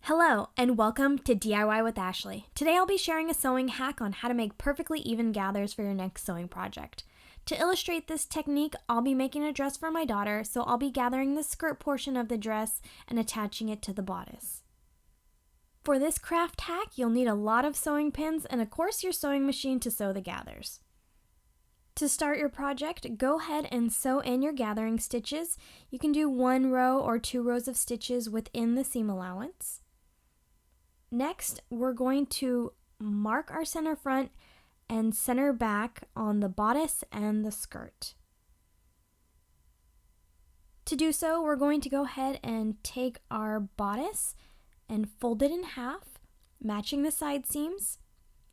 Hello, and welcome to DIY with Ashley. Today I'll be sharing a sewing hack on how to make perfectly even gathers for your next sewing project. To illustrate this technique, I'll be making a dress for my daughter, so I'll be gathering the skirt portion of the dress and attaching it to the bodice. For this craft hack, you'll need a lot of sewing pins and of course your sewing machine to sew the gathers. To start your project, go ahead and sew in your gathering stitches. You can do 1 row or 2 rows of stitches within the seam allowance. Next, we're going to mark our center front and center back on the bodice and the skirt. To do so, we're going to go ahead and take our bodice and fold it in half, matching the side seams,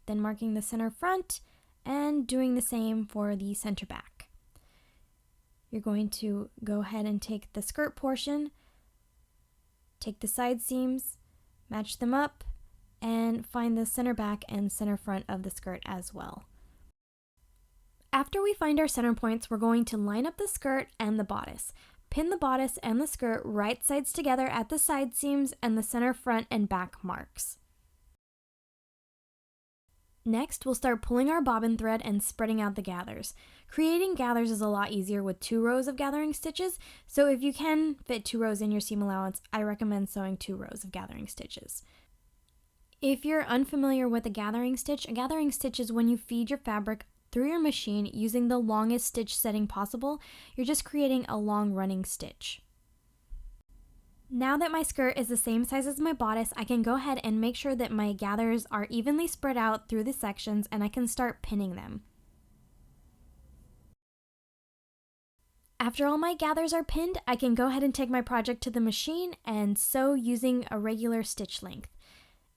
then marking the center front and doing the same for the center back. You're going to go ahead and take the skirt portion, take the side seams, match them up, and find the center back and center front of the skirt as well. After we find our center points, we're going to line up the skirt and the bodice. Pin the bodice and the skirt right sides together at the side seams and the center front and back marks. Next, we'll start pulling our bobbin thread and spreading out the gathers. Creating gathers is a lot easier with 2 rows of gathering stitches, so if you can fit 2 rows in your seam allowance, I recommend sewing 2 rows of gathering stitches. If you're unfamiliar with a gathering stitch is when you feed your fabric through your machine using the longest stitch setting possible. You're just creating a long running stitch. Now that my skirt is the same size as my bodice, I can go ahead and make sure that my gathers are evenly spread out through the sections and I can start pinning them. After all my gathers are pinned, I can go ahead and take my project to the machine and sew using a regular stitch length.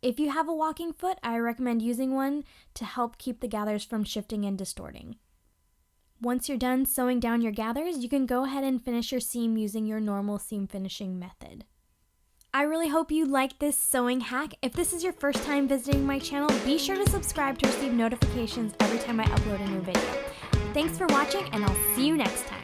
If you have a walking foot, I recommend using one to help keep the gathers from shifting and distorting. Once you're done sewing down your gathers, you can go ahead and finish your seam using your normal seam finishing method. I really hope you liked this sewing hack. If this is your first time visiting my channel, be sure to subscribe to receive notifications every time I upload a new video. Thanks for watching, and I'll see you next time.